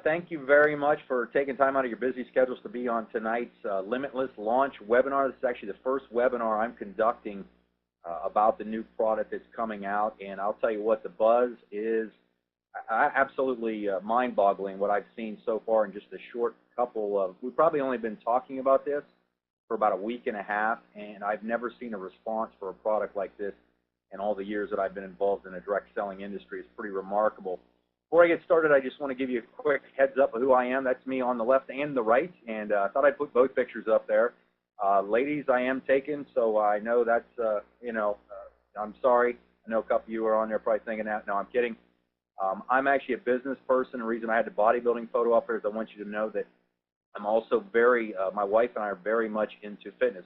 Thank you very much for taking time out of your busy schedules to be on tonight's Limitless launch webinar. This is actually the first webinar I'm conducting about the new product that's coming out, and I'll tell you what, the buzz is absolutely mind-boggling what I've seen so far in just a short couple of, we've probably only been talking about this for about a week and a half, and I've never seen a response for a product like this in all the years that I've been involved in the direct selling industry. It's pretty remarkable. Before I get started, I just want to give you a quick heads up of who I am. That's me on the left and the right, and I thought I'd put both pictures up there. Ladies, I am taken, so I know that's, I'm sorry. I know a couple of you are on there probably thinking that. No, I'm kidding. I'm actually a business person. The reason I had the bodybuilding photo up here is I want you to know that I'm also very, my wife and I are very much into fitness.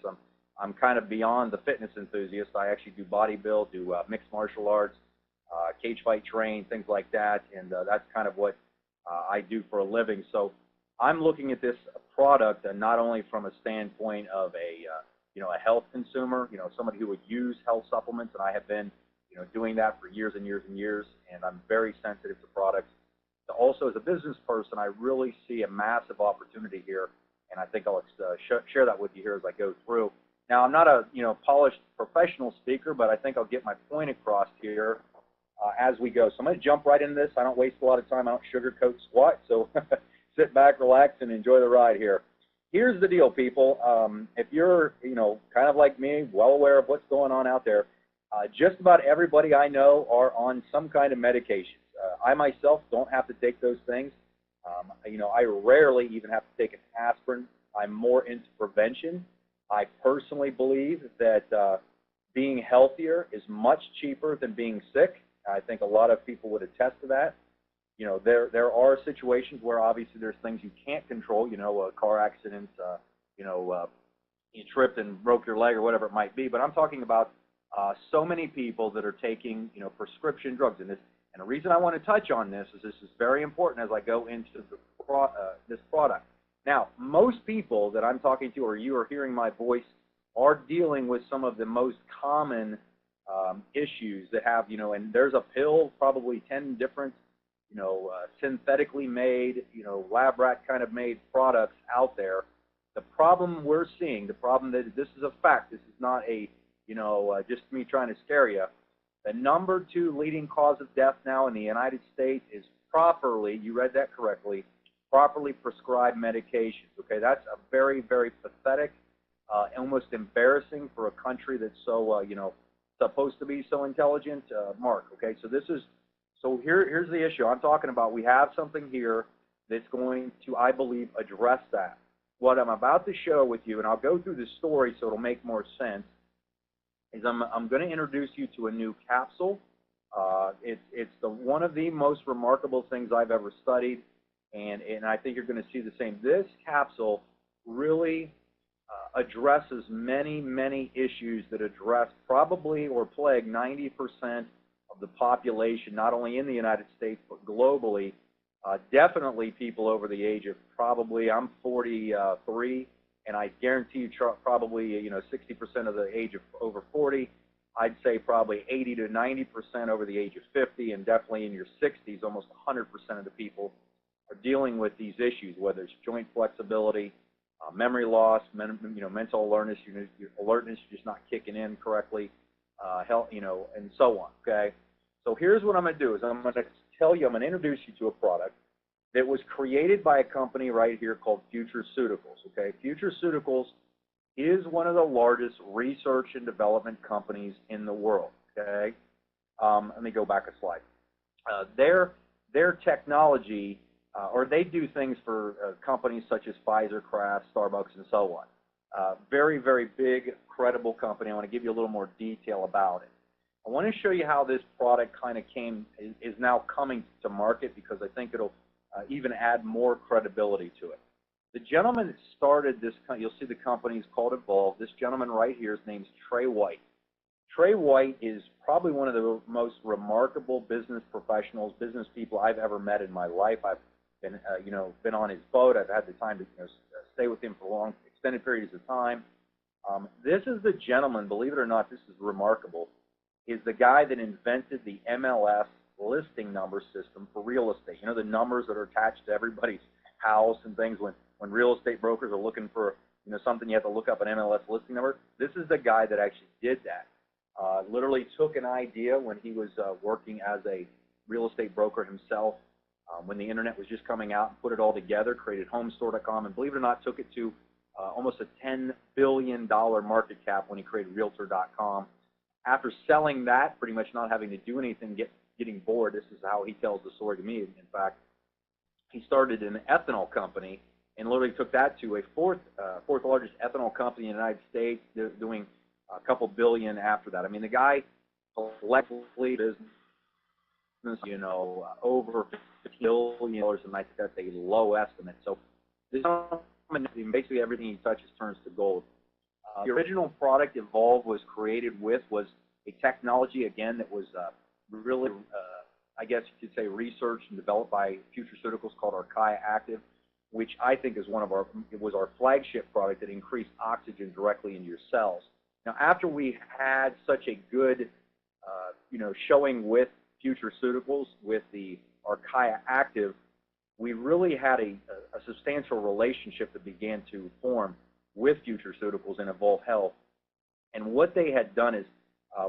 I'm kind of beyond the fitness enthusiast. I actually do bodybuild, do mixed martial arts, cage fight train, things like that, and that's kind of what I do for a living. So I'm looking at this product not only from a standpoint of a health consumer, somebody who would use health supplements, and I have been, doing that for years and years and years, and I'm very sensitive to products. So also as a business person, I really see a massive opportunity here, and I think I'll share that with you here as I go through. Now, I'm not a polished professional speaker, but I think I'll get my point across here as we go. So I'm going to jump right into this. I don't waste a lot of time. I don't sugarcoat squat. So sit back, relax, and enjoy the ride here. Here's the deal, people. If you're, kind of like me, well aware of what's going on out there, just about everybody I know are on some kind of medications. I myself don't have to take those things. I rarely even have to take an aspirin. I'm more into prevention. I personally believe that being healthier is much cheaper than being sick. I think a lot of people would attest to that. There are situations where obviously there's things you can't control, a car accident, you tripped and broke your leg or whatever it might be. But I'm talking about so many people that are taking, prescription drugs. And the reason I want to touch on this is very important as I go into this product. Now, most people that I'm talking to, or you are hearing my voice, are dealing with some of the most common issues that have, and there's a pill, probably 10 different, synthetically made, lab rat kind of made products out there. The problem we're seeing, the problem that this is a fact, this is not a, just me trying to scare you. The number 2 leading cause of death now in the United States is properly, you read that correctly, properly prescribed medications. Okay, that's a very, very pathetic, almost embarrassing for a country that's so, supposed to be so intelligent. Mark, okay, so here's the issue I'm talking about. We have something here that's going to, I believe, address that. What I'm about to share with you, and I'll go through the story so it'll make more sense, is I'm going to introduce you to a new capsule. It's one of the most remarkable things I've ever studied, and I think you're going to see the same. This capsule really addresses many, many issues that address probably or plague 90% of the population, not only in the United States, but globally. Definitely people over the age of probably, I'm 43, and I guarantee you probably, 60% of the age of over 40. I'd say probably 80 to 90% over the age of 50, and definitely in your 60s, almost 100% of the people are dealing with these issues, whether it's joint flexibility, memory loss, mental alertness, your alertness just not kicking in correctly, health, and so on. Okay, so here's what I'm going to do: is I'm going to introduce you to a product that was created by a company right here called Futureceuticals. Okay, Futureceuticals is one of the largest research and development companies in the world. Okay, let me go back a slide. Their technology. Or they do things for companies such as Pfizer, Kraft, Starbucks, and so on. Very, very big, credible company. I want to give you a little more detail about it. I want to show you how this product kind of is now coming to market, because I think it'll even add more credibility to it. The gentleman that started this, you'll see the company is called Evolv. This gentleman right here, his name's Trey White. Trey White is probably one of the most remarkable business professionals, business people I've ever met in my life. I've been on his boat. I've had the time to stay with him for long, extended periods of time. This is the gentleman, believe it or not, this is remarkable, is the guy that invented the MLS listing number system for real estate. You know, the numbers that are attached to everybody's house and things when real estate brokers are looking for, you know, something you have to look up an MLS listing number. This is the guy that actually did that. Literally took an idea when he was working as a real estate broker himself, when the internet was just coming out, and put it all together, created homestore.com, and believe it or not, took it to almost a $10 billion market cap when he created realtor.com. After selling that, pretty much not having to do anything, getting bored, this is how he tells the story to me. In fact, he started an ethanol company and literally took that to a fourth largest ethanol company in the United States, doing a couple billion after that. I mean, the guy collectively business, you know, over $50 billion, and I think that's a low estimate. So this basically everything he touches turns to gold. The original product Evolv was created with was a technology, again, that was really, I guess you could say, researched and developed by Futureceuticals called Archaea Active, which I think is it was our flagship product that increased oxygen directly into your cells. Now, after we had such a good, you know, showing with Futureceuticals, with the Archaea Active, we really had a substantial relationship that began to form with Futureceuticals and Evolv Health. And what they had done is,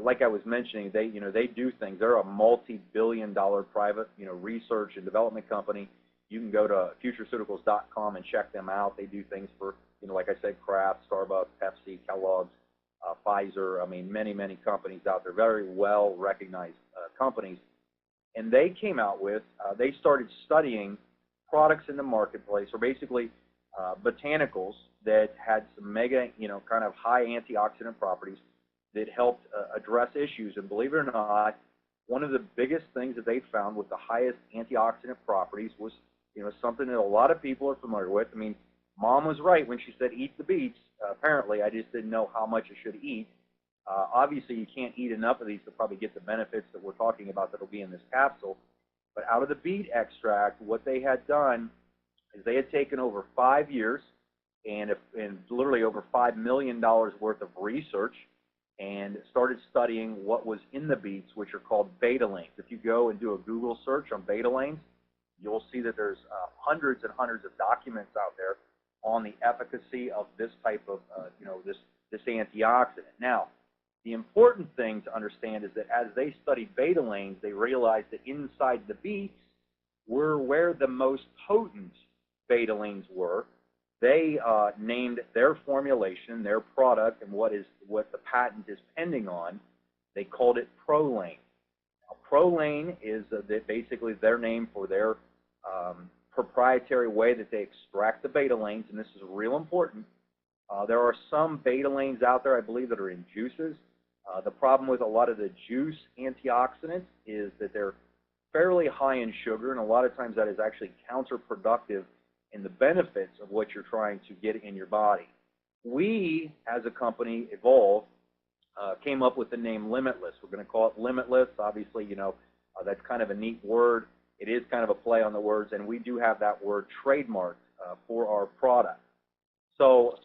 like I was mentioning, they do things. They're a multi-billion-dollar private, you know, research and development company. You can go to futureceuticals.com and check them out. They do things for, you know, like I said, Kraft, Starbucks, Pepsi, Kellogg's, Pfizer. I mean, many, many companies out there, very well-recognized companies. And they came out with, they started studying products in the marketplace, or basically botanicals that had some mega, you know, kind of high antioxidant properties that helped address issues. And believe it or not, one of the biggest things that they found with the highest antioxidant properties was, you know, something that a lot of people are familiar with. I mean, Mom was right when she said eat the beets. Apparently, I just didn't know how much I should eat. Obviously, you can't eat enough of these to probably get the benefits that we're talking about that will be in this capsule. But out of the beet extract, what they had done is they had taken over 5 years and literally over $5 million worth of research and started studying what was in the beets, which are called betalains. If you go and do a Google search on betalains, you'll see that there's hundreds and hundreds of documents out there on the efficacy of this type of, you know, this antioxidant. Now, the important thing to understand is that as they studied betalains, they realized that inside the beets were where the most potent betalains were. They named their formulation, their product, and what the patent is pending on. They called it Prolane. Now, Prolane is basically their name for their proprietary way that they extract the betalains, and this is real important. There are some betalains out there, I believe, that are in juices. The problem with a lot of the juice antioxidants is that they're fairly high in sugar, and a lot of times that is actually counterproductive in the benefits of what you're trying to get in your body. We, as a company, Evolv, came up with the name Limitless. We're going to call it Limitless. Obviously, you know, that's kind of a neat word. It is kind of a play on the words, and we do have that word trademarked for our product. So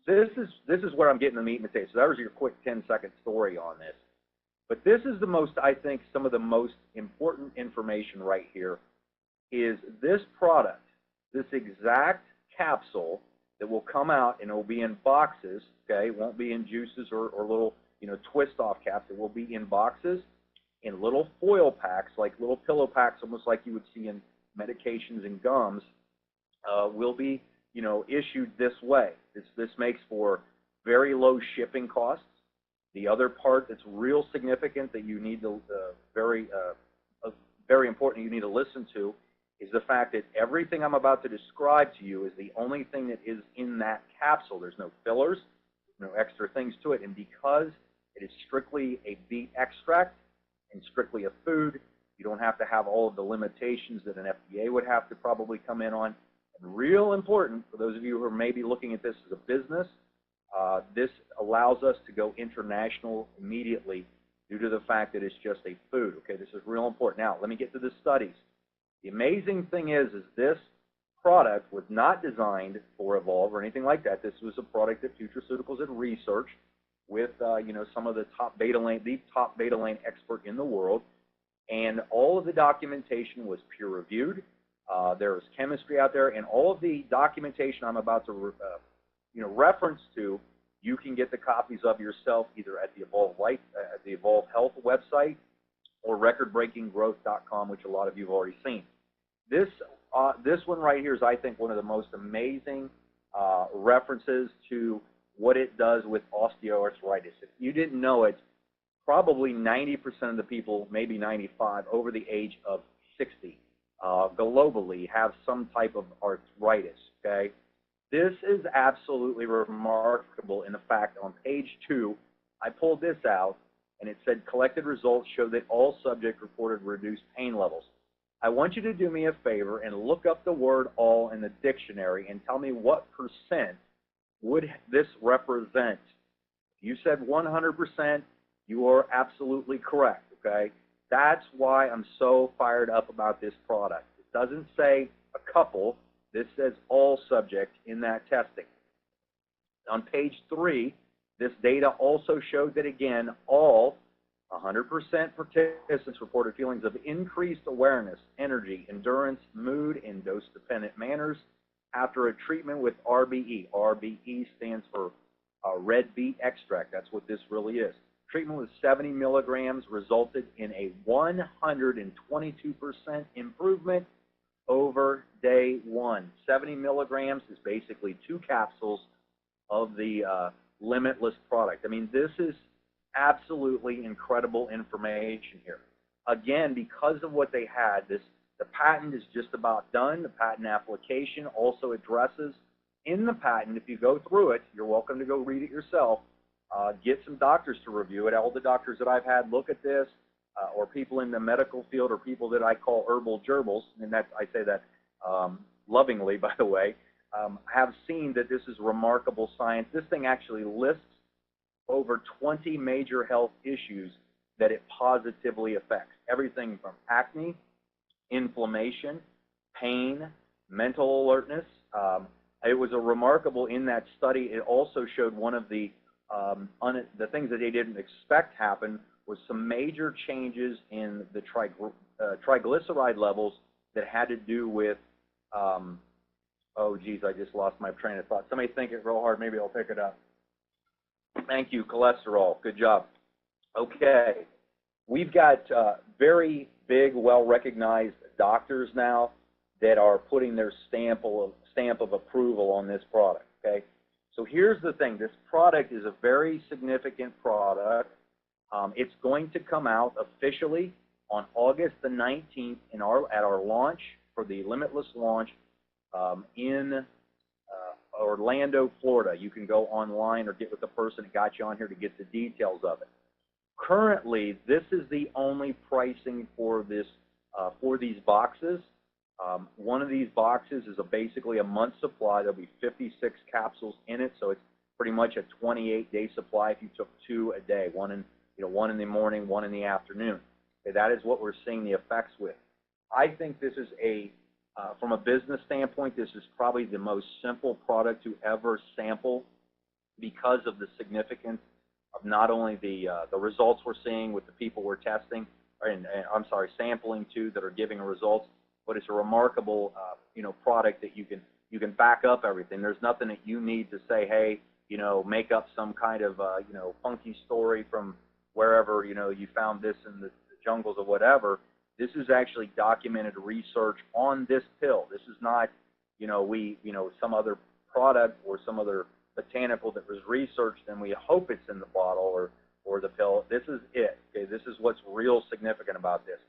this is where I'm getting the meat and potatoes. So that was your quick 10-second story on this. But this is the most, I think, some of the most important information right here is this product, this exact capsule that will come out, and it will be in boxes, okay? It won't be in juices or little, you know, twist-off caps. It will be in boxes, in little foil packs, like little pillow packs, almost like you would see in medications and gums, will be, you know, issued this way. This makes for very low shipping costs. The other part that's real significant that you need to, very important you need to listen to is the fact that everything I'm about to describe to you is the only thing that is in that capsule. There's no fillers, no extra things to it, and because it is strictly a beet extract and strictly a food, you don't have to have all of the limitations that an FDA would have to probably come in on. And real important for those of you who are maybe looking at this as a business, this allows us to go international immediately due to the fact that it's just a food. Okay, this is real important. Now, let me get to the studies. The amazing thing is this product was not designed for Evolv or anything like that. This was a product that Futureceuticals had researched with, you know, some of the top betalain expert in the world. And all of the documentation was peer-reviewed. There was chemistry out there, and all of the documentation I'm about to reference to, you can get the copies of yourself either at the Evolv Health website or recordbreakinggrowth.com, which a lot of you have already seen. This one right here is, I think, one of the most amazing references to what it does with osteoarthritis. If you didn't know it, probably 90% of the people, maybe 95, over the age of 60, globally have some type of arthritis, okay? This is absolutely remarkable in the fact on page 2, I pulled this out, and it said collected results show that all subjects reported reduced pain levels. I want you to do me a favor and look up the word all in the dictionary and tell me what percent would this represent. You said 100%, you are absolutely correct, okay? That's why I'm so fired up about this product. It doesn't say a couple, this says all subjects in that testing. On page 3, this data also showed that, again, all 100% participants reported feelings of increased awareness, energy, endurance, mood, in dose-dependent manners after a treatment with RBE. RBE stands for red beet extract. That's what this really is. Treatment with 70 milligrams resulted in a 122% improvement over day 1. 70 milligrams is basically 2 capsules of the Limitless product. I mean, this is absolutely incredible information here. Again, because of what they had, the patent is just about done. The patent application also addresses in the patent, if you go through it, you're welcome to go read it yourself, get some doctors to review it. All the doctors that I've had look at this, or people in the medical field, or people that I call herbal gerbils, and that's, I say that lovingly, by the way, have seen that this is remarkable science. This thing actually lists over 20 major health issues that it positively affects. Everything from acne, inflammation, pain, mental alertness. It was a remarkable, in that study, it also showed one of the things that they didn't expect happen was some major changes in the triglyceride levels that had to do with, oh geez, I just lost my train of thought. Somebody think it real hard, maybe I'll pick it up. Thank you, cholesterol, good job. Okay, we've got very big, well-recognized doctors now that are putting their stamp of approval on this product, okay? So here's the thing, this product is a very significant product. It's going to come out officially on August the 19th at our launch, for the Limitless launch in Orlando, Florida. You can go online or get with the person that got you on here to get the details of it. Currently, this is the only pricing for this for these boxes. One of these boxes is basically a month's supply. There'll be 56 capsules in it, so it's pretty much a 28-day supply if you took 2 a day, one in the morning, one in the afternoon. Okay, that is what we're seeing the effects with. I think this is from a business standpoint, this is probably the most simple product to ever sample, because of the significance of not only the results we're seeing with the people we're testing, I'm sorry, sampling to, that are giving results, but it's a remarkable product that you can back up everything. There's nothing that you need to say, hey, make up some kind of funky story from wherever you found this in the jungles or whatever. This is actually documented research on this pill. This is not some other product or some other botanical that was researched and we hope it's in the bottle or the pill. This is it. Okay, this is what's real significant about this.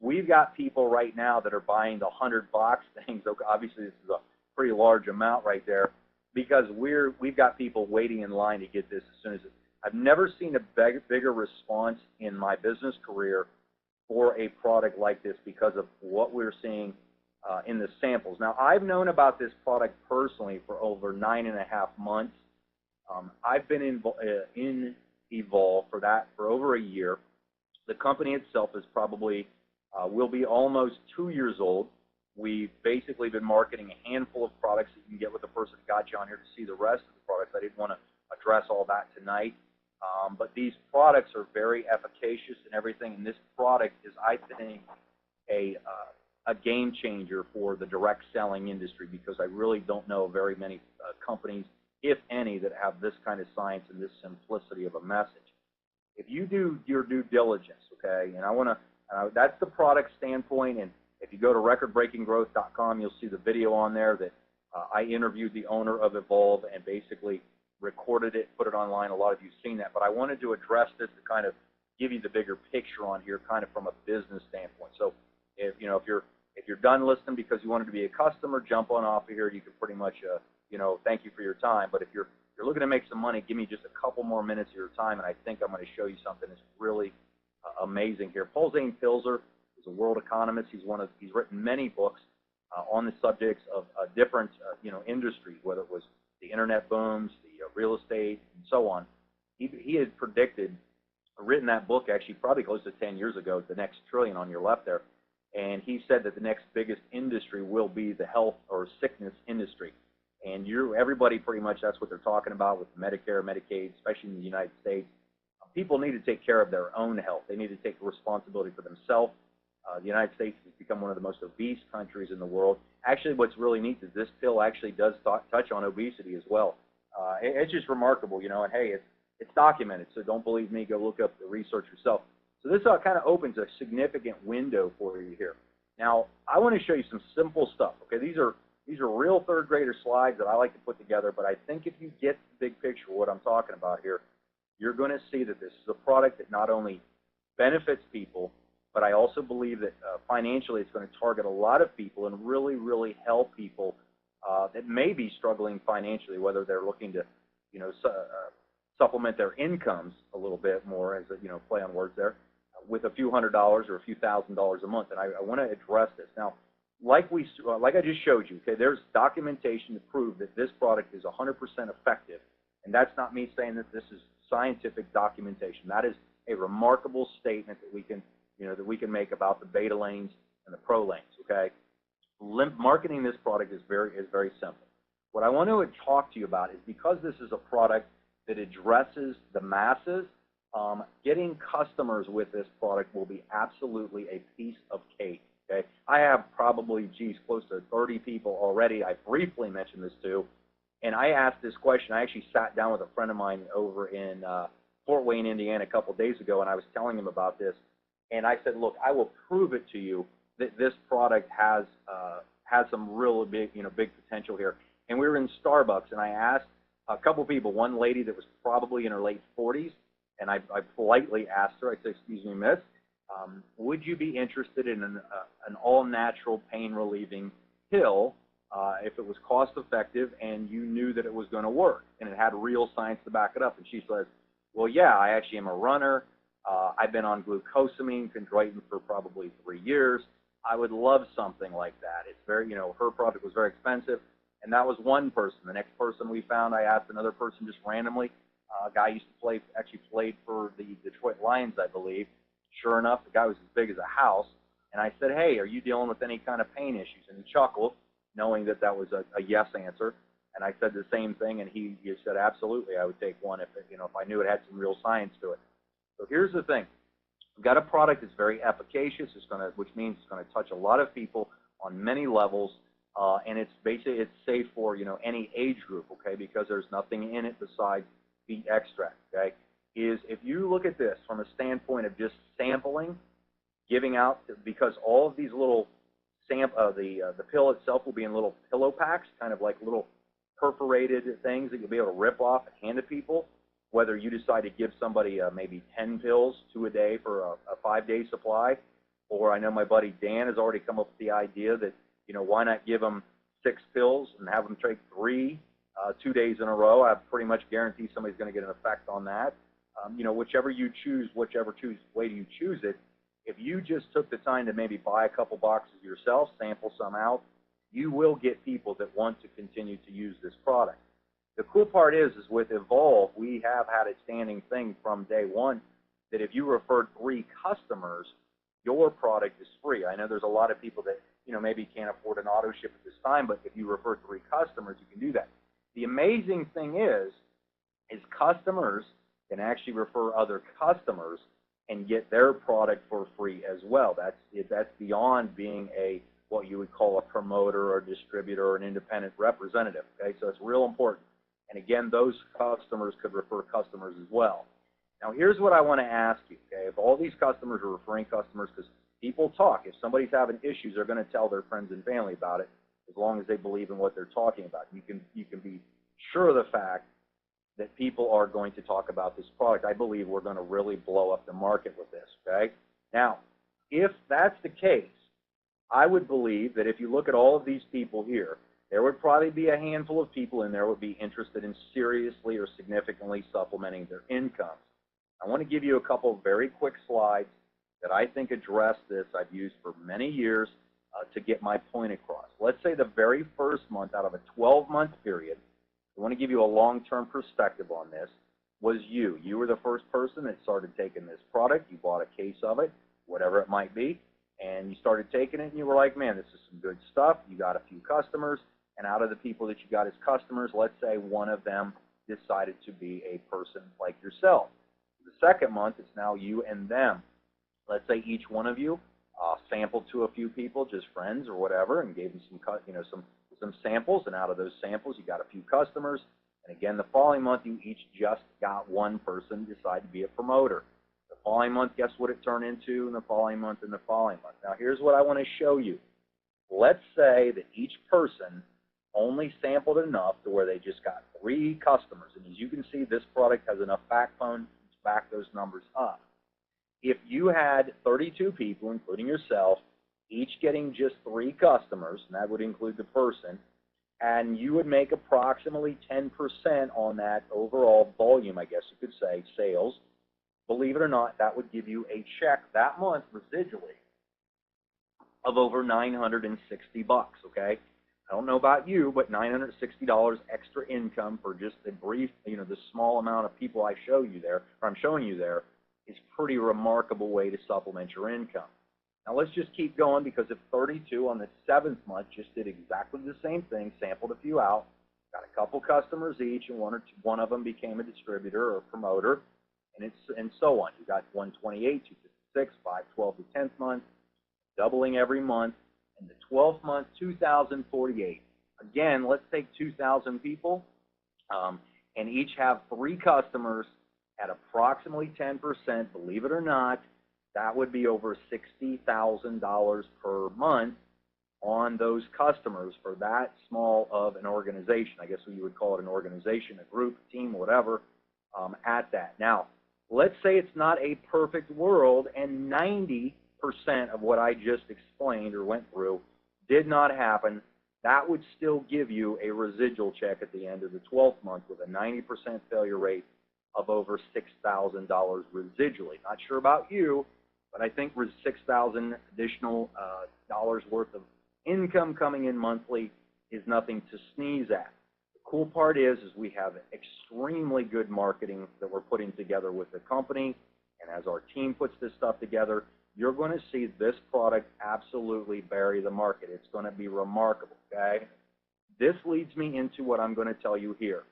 We've got people right now that are buying the 100-box things. Obviously, this is a pretty large amount right there, because we've got people waiting in line to get this as soon as it. I've never seen a bigger response in my business career for a product like this because of what we're seeing in the samples. Now, I've known about this product personally for over 9.5 months. I've been in Evolv for over a year. The company itself is probably will be almost 2 years old. We've basically been marketing a handful of products that you can get with the person that got you on here to see the rest of the products. I didn't want to address all that tonight. But these products are very efficacious and everything, and this product is, I think, a game changer for the direct selling industry, because I really don't know very many companies, if any, that have this kind of science and this simplicity of a message. If you do your due diligence, okay, and I want to, that's the product standpoint, and if you go to recordbreakinggrowth.com, you'll see the video on there that I interviewed the owner of Evolv and basically recorded it, put it online. A lot of you have seen that, but I wanted to address this to kind of give you the bigger picture on here, kind of from a business standpoint. So if you're done listening because you wanted to be a customer, jump on off of here. You can pretty much thank you for your time. But if you're looking to make some money, give me just a couple more minutes of your time, and I think I'm going to show you something that's really amazing here. Paul Zane Pilzer is a world economist. He's written many books on the subjects of different industries, whether it was the internet booms, the real estate, and so on. He had written that book actually probably close to 10 years ago, The Next Trillion on your left there, and he said that the next biggest industry will be the health or sickness industry. And everybody pretty much, that's what they're talking about with Medicare, Medicaid, especially in the United States. People need to take care of their own health. They need to take responsibility for themselves. The United States has become one of the most obese countries in the world. Actually, what's really neat is this pill actually does touch on obesity as well. It's just remarkable, and hey, it's documented, so don't believe me, go look up the research yourself. So this kind of opens a significant window for you here. Now, I want to show you some simple stuff, okay? These are real third grader slides that I like to put together, but I think if you get the big picture of what I'm talking about here, you're going to see that this is a product that not only benefits people, but I also believe that financially it's going to target a lot of people and really, really help people that may be struggling financially, whether they're looking to, supplement their incomes a little bit more, as a, play on words there, with a few $100s or a few $1,000s a month. And I want to address this. Now, like I just showed you, okay, there's documentation to prove that this product is 100% effective. And that's not me saying that, this is scientific documentation. That is a remarkable statement that we can make about the beta lanes and the pro lanes, okay? Marketing this product is very simple. What I want to talk to you about is, because this is a product that addresses the masses, getting customers with this product will be absolutely a piece of cake, okay? I have probably, close to 30 people already I briefly mentioned this to, and I asked this question. I actually sat down with a friend of mine over in Fort Wayne, Indiana a couple days ago, and I was telling him about this, and I said, look, I will prove it to you that this product has some real big potential here. And we were in Starbucks, and I asked a couple people, one lady that was probably in her late 40s, and I politely asked her, I said, excuse me, miss, would you be interested in an all-natural pain-relieving pill if it was cost-effective and you knew that it was going to work and it had real science to back it up? And she says, well, yeah, I actually am a runner. I've been on glucosamine, chondroitin for probably 3 years. I would love something like that. It's very, her product was very expensive. And that was one person. The next person we found, I asked another person just randomly. A guy used to actually played for the Detroit Lions, I believe. Sure enough, the guy was as big as a house. And I said, hey, are you dealing with any kind of pain issues? And he chuckled, knowing that that was a yes answer. And I said the same thing, and he said, absolutely, I would take one if I knew it had some real science to it. So here's the thing. We've got a product that's very efficacious, which means it's going to touch a lot of people on many levels. And it's safe for any age group, okay? Because there's nothing in it besides the extract, okay? If you look at this from a standpoint of just sampling, giving out, because all of these little the pill itself will be in little pillow packs, kind of like little perforated things that you'll be able to rip off and hand to people. Whether you decide to give somebody maybe 10 pills, 2 a day for a 5-day supply, or I know my buddy Dan has already come up with the idea that why not give them 6 pills and have them take 3 2 days in a row? I pretty much guarantee somebody's going to get an effect on that. Whichever you choose, way you choose it, if you just took the time to maybe buy a couple boxes yourself, sample some out, you will get people that want to continue to use this product. The cool part is with Evolv, we have had a standing thing from day one that if you referred 3 customers, your product is free. I know there's a lot of people that maybe can't afford an auto ship at this time, but if you refer 3 customers, you can do that. The amazing thing is customers can actually refer other customers and get their product for free as well. That's beyond being what you would call a promoter or distributor or an independent representative. Okay, so it's real important. And again, those customers could refer customers as well. Now, here's what I want to ask you. Okay, if all these customers are referring customers, because people talk. If somebody's having issues, they're going to tell their friends and family about it, as long as they believe in what they're talking about. You can be sure of the fact that people are going to talk about this product. I believe we're going to really blow up the market with this, okay? Now, if that's the case, I would believe that if you look at all of these people here, there would probably be a handful of people in there would be interested in seriously or significantly supplementing their incomes. I want to give you a couple of very quick slides that I think address this. I've used for many years to get my point across. Let's say the very first month out of a 12-month period, I want to give you a long-term perspective on this, was you. You were the first person that started taking this product. You bought a case of it, whatever it might be, and you started taking it, and you were like, man, this is some good stuff. You got a few customers, and out of the people that you got as customers, let's say one of them decided to be a person like yourself. The second month, it's now you and them. Let's say each one of you sampled to a few people, just friends or whatever, and gave them some samples, and out of those samples, you got a few customers. And again, the following month, you each just got one person decide to be a promoter. The following month, guess what it turned into? And the following month, and the following month. Now, here's what I want to show you. Let's say that each person only sampled enough to where they just got 3 customers. And as you can see, this product has enough backbone to back those numbers up. If you had 32 people, including yourself, each getting just 3 customers, and that would include the person, and you would make approximately 10% on that overall volume, I guess you could say, sales, believe it or not, that would give you a check that month residually of over $960, okay? I don't know about you, but $960 extra income for just the brief, the small amount of people I show you there, or I'm showing you there, is a pretty remarkable way to supplement your income. Now let's just keep going, because if 32 on the 7th month just did exactly the same thing, sampled a few out, got a couple customers each, and one of them became a distributor or a promoter, and so on. You got 128, 256, 512 the 10th month, doubling every month, and the 12th month, 2,048. Again, let's take 2,000 people, and each have 3 customers at approximately 10%. Believe it or not, that would be over $60,000 per month on those customers for that small of an organization. I guess you would call it an organization, a group, a team, whatever, at that. Now, let's say it's not a perfect world, and 90% of what I just explained or went through did not happen. That would still give you a residual check at the end of the 12th month with a 90% failure rate of over $6,000 residually. Not sure about you, but I think $6,000 additional dollars worth of income coming in monthly is nothing to sneeze at. The cool part is we have extremely good marketing that we're putting together with the company, and as our team puts this stuff together, you're going to see this product absolutely bury the market. It's going to be remarkable, okay? This leads me into what I'm going to tell you here.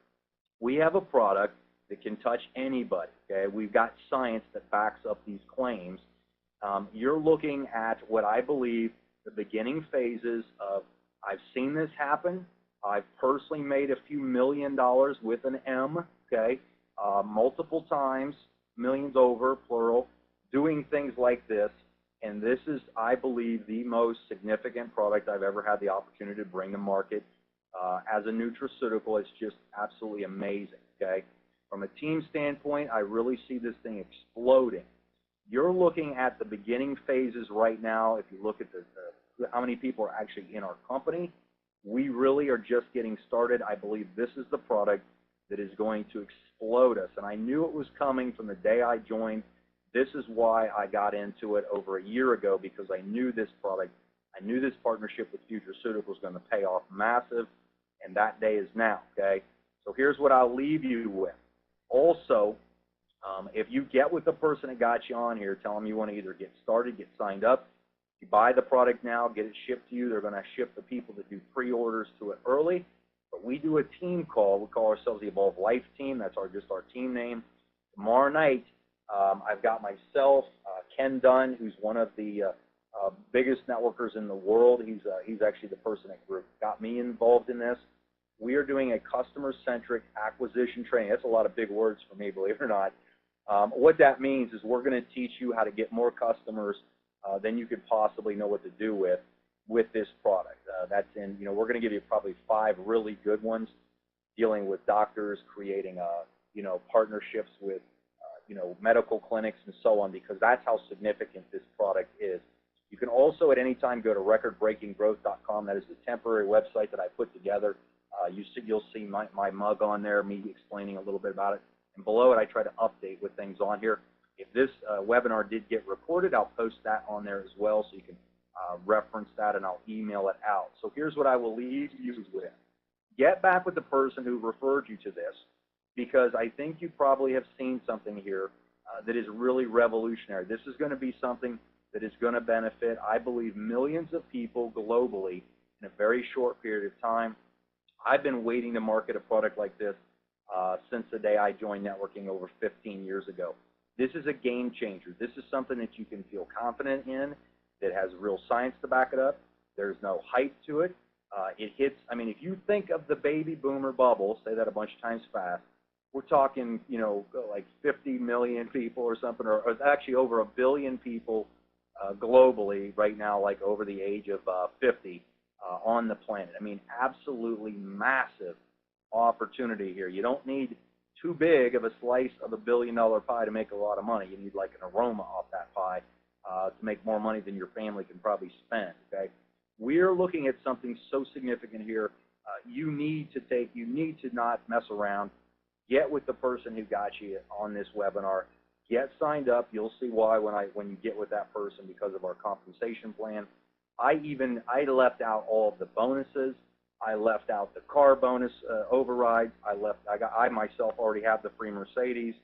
We have a product that can touch anybody, okay? We've got science that backs up these claims. You're looking at what I believe the beginning phases of, I've seen this happen. I've personally made a few $1 million with an M, okay, multiple times, millions over, plural, doing things like this. And this is, I believe, the most significant product I've ever had the opportunity to bring to market. As a nutraceutical, it's just absolutely amazing, okay? From a team standpoint, I really see this thing exploding. You're looking at the beginning phases right now. If you look at how many people are actually in our company, we really are just getting started. I believe this is the product that is going to explode us. And I knew it was coming from the day I joined. This is why I got into it over a year ago, because I knew this product, I knew this partnership with Futureceutical was going to pay off massive, and that day is now, okay? So here's what I'll leave you with. Also, if you get with the person that got you on here, tell them you want to either get started, get signed up. If you buy the product now, get it shipped to you. They're going to ship the people that do pre-orders to it early. But we do a team call. We call ourselves the Evolv Life Team. That's just our team name. Tomorrow night, I've got myself, Ken Dunn, who's one of the biggest networkers in the world. He's actually the person that got me involved in this. We are doing a customer-centric acquisition training. That's a lot of big words for me, believe it or not. What that means is we're going to teach you how to get more customers than you could possibly know what to do with this product. That's in, we're going to give you probably 5 really good ones dealing with doctors, creating, partnerships with, medical clinics and so on, because that's how significant this product is. You can also at any time go to recordbreakinggrowth.com. That is the temporary website that I put together. You'll see my mug on there, me explaining a little bit about it. And below it, I try to update with things on here. If this webinar did get recorded, I'll post that on there as well, so you can reference that, and I'll email it out. So here's what I will leave you with. Get back with the person who referred you to this, because I think you probably have seen something here that is really revolutionary. This is going to be something that is going to benefit, I believe, millions of people globally in a very short period of time. I've been waiting to market a product like this since the day I joined networking over 15 years ago. This is a game changer. This is something that you can feel confident in, that has real science to back it up. There's no hype to it. It hits, if you think of the baby boomer bubble, say that a bunch of times fast, we're talking, like 50 million people or something, or actually over 1 billion people globally right now, like over the age of 50 on the planet. Absolutely massive opportunity here. You don't need too big of a slice of $1 billion pie to make a lot of money. You need like an aroma off that pie to make more money than your family can probably spend. Okay, we're looking at something so significant here. You need to not mess around. Get with the person who got you on this webinar. Get signed up. You'll see why when you get with that person, because of our compensation plan. I left out all of the bonuses. I left out the car bonus overrides. I myself already have the free Mercedes.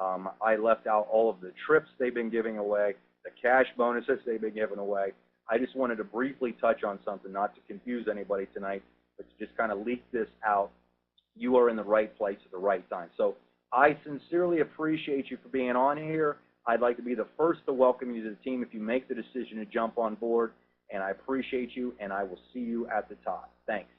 I left out all of the trips they've been giving away, the cash bonuses they've been giving away. I just wanted to briefly touch on something, not to confuse anybody tonight, but to just kind of leak this out. You are in the right place at the right time. So I sincerely appreciate you for being on here. I'd like to be the first to welcome you to the team if you make the decision to jump on board, and I appreciate you, and I will see you at the top. Thanks.